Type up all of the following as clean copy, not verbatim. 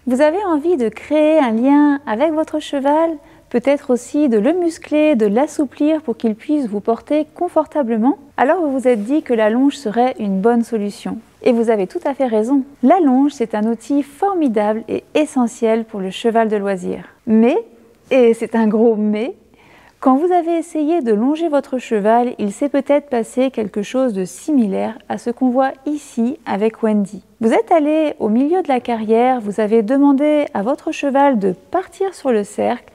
Vous avez envie de créer un lien avec votre cheval, peut-être aussi de le muscler, de l'assouplir pour qu'il puisse vous porter confortablement? Alors vous vous êtes dit que la longe serait une bonne solution. Et vous avez tout à fait raison. La longe, c'est un outil formidable et essentiel pour le cheval de loisir. Mais, et c'est un gros mais, quand vous avez essayé de longer votre cheval, il s'est peut-être passé quelque chose de similaire à ce qu'on voit ici avec Wendy. Vous êtes allé au milieu de la carrière, vous avez demandé à votre cheval de partir sur le cercle,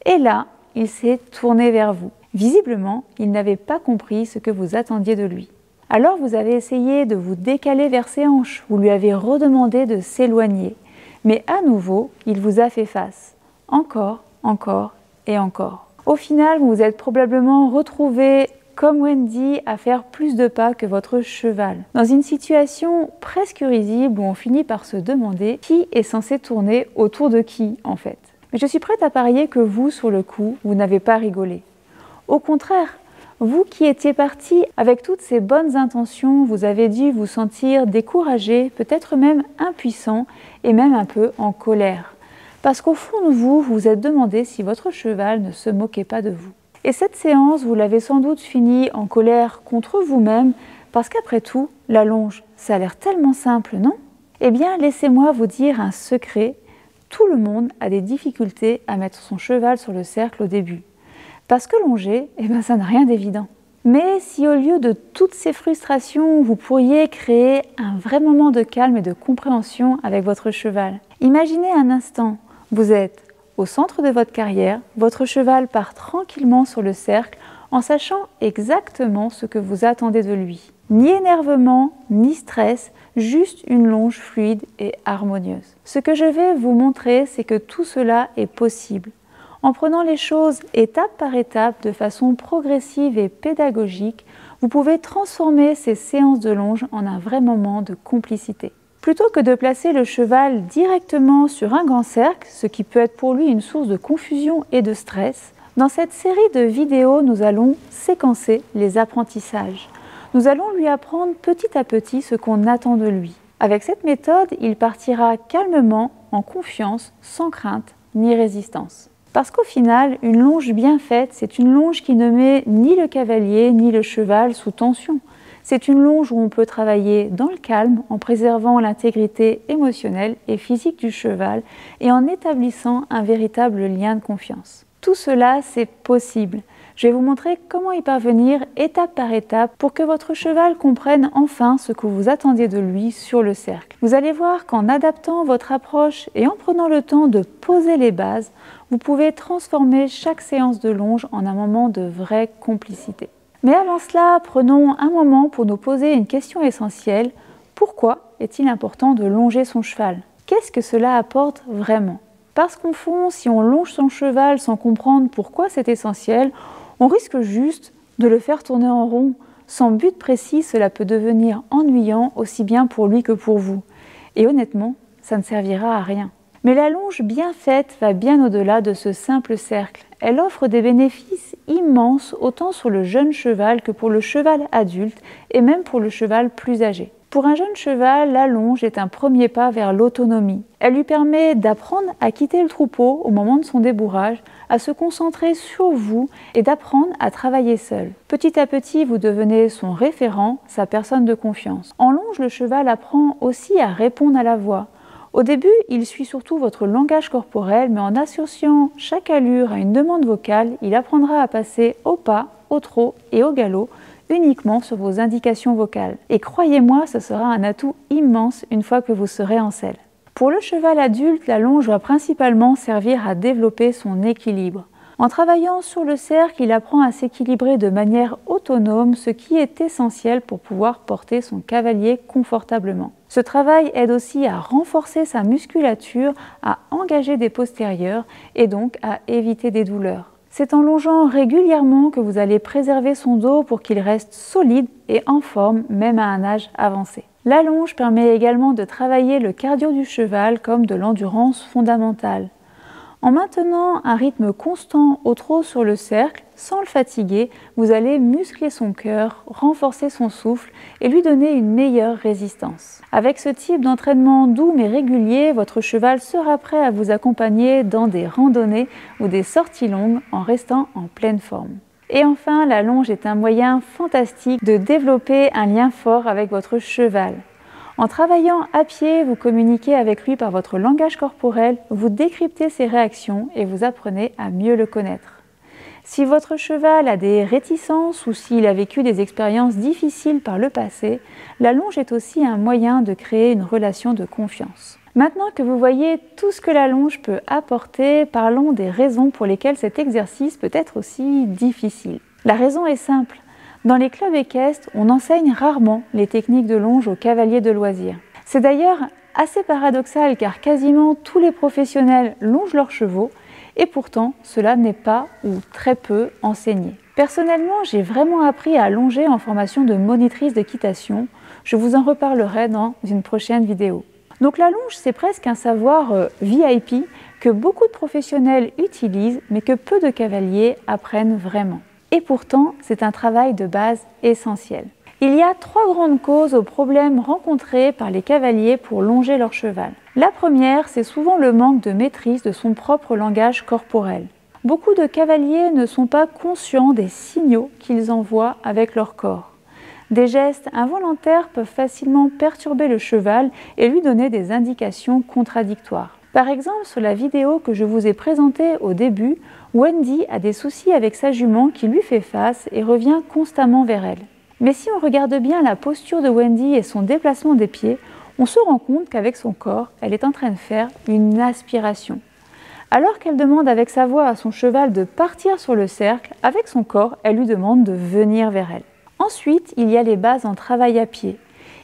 et là, il s'est tourné vers vous. Visiblement, il n'avait pas compris ce que vous attendiez de lui. Alors vous avez essayé de vous décaler vers ses hanches, vous lui avez redemandé de s'éloigner. Mais à nouveau, il vous a fait face. Encore, encore et encore. Au final, vous vous êtes probablement retrouvé, comme Wendy, à faire plus de pas que votre cheval. Dans une situation presque risible où on finit par se demander qui est censé tourner autour de qui en fait. Mais je suis prête à parier que vous, sur le coup, vous n'avez pas rigolé. Au contraire, vous qui étiez parti avec toutes ces bonnes intentions, vous avez dû vous sentir découragé, peut-être même impuissant et même un peu en colère. Parce qu'au fond de vous, vous vous êtes demandé si votre cheval ne se moquait pas de vous. Et cette séance, vous l'avez sans doute finie en colère contre vous-même, parce qu'après tout, la longe, ça a l'air tellement simple, non? Eh bien, laissez-moi vous dire un secret. Tout le monde a des difficultés à mettre son cheval sur le cercle au début. Parce que longer, ça n'a rien d'évident. Mais si au lieu de toutes ces frustrations, vous pourriez créer un vrai moment de calme et de compréhension avec votre cheval. Imaginez un instant, vous êtes au centre de votre carrière, votre cheval part tranquillement sur le cercle en sachant exactement ce que vous attendez de lui. Ni énervement, ni stress, juste une longe fluide et harmonieuse. Ce que je vais vous montrer, c'est que tout cela est possible. En prenant les choses étape par étape, de façon progressive et pédagogique, vous pouvez transformer ces séances de longe en un vrai moment de complicité. Plutôt que de placer le cheval directement sur un grand cercle, ce qui peut être pour lui une source de confusion et de stress, dans cette série de vidéos, nous allons séquencer les apprentissages. Nous allons lui apprendre petit à petit ce qu'on attend de lui. Avec cette méthode, il partira calmement, en confiance, sans crainte ni résistance. Parce qu'au final, une longe bien faite, c'est une longe qui ne met ni le cavalier ni le cheval sous tension. C'est une longe où on peut travailler dans le calme, en préservant l'intégrité émotionnelle et physique du cheval et en établissant un véritable lien de confiance. Tout cela, c'est possible. Je vais vous montrer comment y parvenir étape par étape pour que votre cheval comprenne enfin ce que vous attendiez de lui sur le cercle. Vous allez voir qu'en adaptant votre approche et en prenant le temps de poser les bases, vous pouvez transformer chaque séance de longe en un moment de vraie complicité. Mais avant cela, prenons un moment pour nous poser une question essentielle. Pourquoi est-il important de longer son cheval? Qu'est-ce que cela apporte vraiment? Parce qu'au fond, si on longe son cheval sans comprendre pourquoi c'est essentiel, on risque juste de le faire tourner en rond. Sans but précis, cela peut devenir ennuyant aussi bien pour lui que pour vous. Et honnêtement, ça ne servira à rien. Mais la longe bien faite va bien au-delà de ce simple cercle. Elle offre des bénéfices immenses autant sur le jeune cheval que pour le cheval adulte et même pour le cheval plus âgé. Pour un jeune cheval, la longe est un premier pas vers l'autonomie. Elle lui permet d'apprendre à quitter le troupeau au moment de son débourrage, à se concentrer sur vous et d'apprendre à travailler seul. Petit à petit, vous devenez son référent, sa personne de confiance. En longe, le cheval apprend aussi à répondre à la voix. Au début, il suit surtout votre langage corporel, mais en associant chaque allure à une demande vocale, il apprendra à passer au pas, au trot et au galop, uniquement sur vos indications vocales. Et croyez-moi, ce sera un atout immense une fois que vous serez en selle. Pour le cheval adulte, la longe va principalement servir à développer son équilibre. En travaillant sur le cercle, il apprend à s'équilibrer de manière autonome, ce qui est essentiel pour pouvoir porter son cavalier confortablement. Ce travail aide aussi à renforcer sa musculature, à engager des postérieurs et donc à éviter des douleurs. C'est en longeant régulièrement que vous allez préserver son dos pour qu'il reste solide et en forme, même à un âge avancé. La longe permet également de travailler le cardio du cheval comme de l'endurance fondamentale. En maintenant un rythme constant au trot sur le cercle, sans le fatiguer, vous allez muscler son cœur, renforcer son souffle et lui donner une meilleure résistance. Avec ce type d'entraînement doux mais régulier, votre cheval sera prêt à vous accompagner dans des randonnées ou des sorties longues en restant en pleine forme. Et enfin, la longe est un moyen fantastique de développer un lien fort avec votre cheval. En travaillant à pied, vous communiquez avec lui par votre langage corporel, vous décryptez ses réactions et vous apprenez à mieux le connaître. Si votre cheval a des réticences ou s'il a vécu des expériences difficiles par le passé, la longe est aussi un moyen de créer une relation de confiance. Maintenant que vous voyez tout ce que la longe peut apporter, parlons des raisons pour lesquelles cet exercice peut être aussi difficile. La raison est simple. Dans les clubs équestres, on enseigne rarement les techniques de longe aux cavaliers de loisirs. C'est d'ailleurs assez paradoxal car quasiment tous les professionnels longent leurs chevaux et pourtant cela n'est pas ou très peu enseigné. Personnellement, j'ai vraiment appris à longer en formation de monitrice d'équitation. Je vous en reparlerai dans une prochaine vidéo. Donc la longe, c'est presque un savoir VIP que beaucoup de professionnels utilisent mais que peu de cavaliers apprennent vraiment. Et pourtant, c'est un travail de base essentiel. Il y a 3 grandes causes aux problèmes rencontrés par les cavaliers pour longer leur cheval. La première, c'est souvent le manque de maîtrise de son propre langage corporel. Beaucoup de cavaliers ne sont pas conscients des signaux qu'ils envoient avec leur corps. Des gestes involontaires peuvent facilement perturber le cheval et lui donner des indications contradictoires. Par exemple, sur la vidéo que je vous ai présentée au début, Wendy a des soucis avec sa jument qui lui fait face et revient constamment vers elle. Mais si on regarde bien la posture de Wendy et son déplacement des pieds, on se rend compte qu'avec son corps, elle est en train de faire une aspiration. Alors qu'elle demande avec sa voix à son cheval de partir sur le cercle, avec son corps, elle lui demande de venir vers elle. Ensuite, il y a les bases en travail à pied.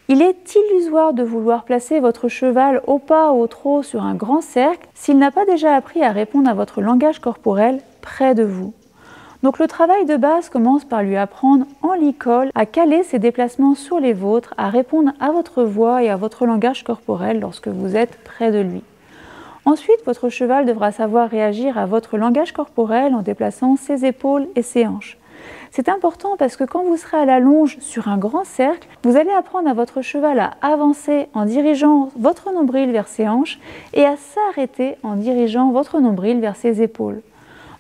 Il est illusoire de vouloir placer votre cheval au pas ou au trot sur un grand cercle s'il n'a pas déjà appris à répondre à votre langage corporel près de vous. Donc le travail de base commence par lui apprendre en licol à caler ses déplacements sur les vôtres, à répondre à votre voix et à votre langage corporel lorsque vous êtes près de lui. Ensuite, votre cheval devra savoir réagir à votre langage corporel en déplaçant ses épaules et ses hanches. C'est important parce que quand vous serez à la longe sur un grand cercle, vous allez apprendre à votre cheval à avancer en dirigeant votre nombril vers ses hanches et à s'arrêter en dirigeant votre nombril vers ses épaules.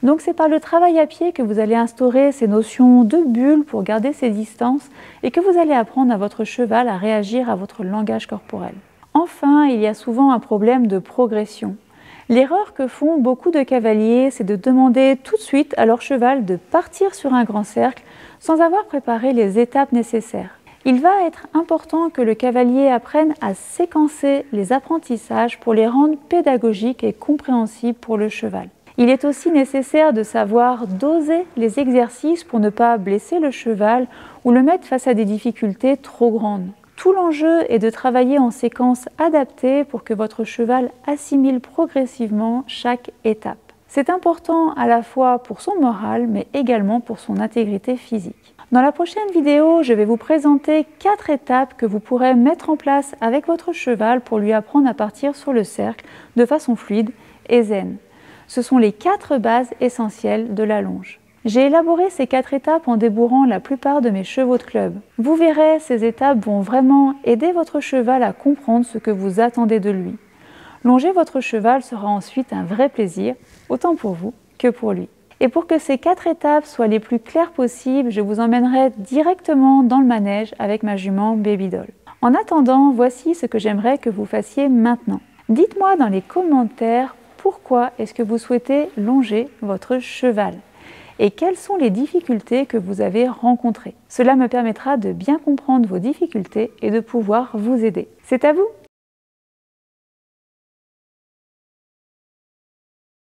Donc c'est par le travail à pied que vous allez instaurer ces notions de bulle pour garder ces distances et que vous allez apprendre à votre cheval à réagir à votre langage corporel. Enfin, il y a souvent un problème de progression. L'erreur que font beaucoup de cavaliers, c'est de demander tout de suite à leur cheval de partir sur un grand cercle sans avoir préparé les étapes nécessaires. Il va être important que le cavalier apprenne à séquencer les apprentissages pour les rendre pédagogiques et compréhensibles pour le cheval. Il est aussi nécessaire de savoir doser les exercices pour ne pas blesser le cheval ou le mettre face à des difficultés trop grandes. Tout l'enjeu est de travailler en séquence adaptée pour que votre cheval assimile progressivement chaque étape. C'est important à la fois pour son moral, mais également pour son intégrité physique. Dans la prochaine vidéo, je vais vous présenter 4 étapes que vous pourrez mettre en place avec votre cheval pour lui apprendre à partir sur le cercle de façon fluide et zen. Ce sont les 4 bases essentielles de la longe. J'ai élaboré ces 4 étapes en débourrant la plupart de mes chevaux de club. Vous verrez, ces étapes vont vraiment aider votre cheval à comprendre ce que vous attendez de lui. Longer votre cheval sera ensuite un vrai plaisir, autant pour vous que pour lui. Et pour que ces 4 étapes soient les plus claires possibles, je vous emmènerai directement dans le manège avec ma jument Babydoll. En attendant, voici ce que j'aimerais que vous fassiez maintenant. Dites-moi dans les commentaires pourquoi est-ce que vous souhaitez longer votre cheval et quelles sont les difficultés que vous avez rencontrées. Cela me permettra de bien comprendre vos difficultés et de pouvoir vous aider. C'est à vous!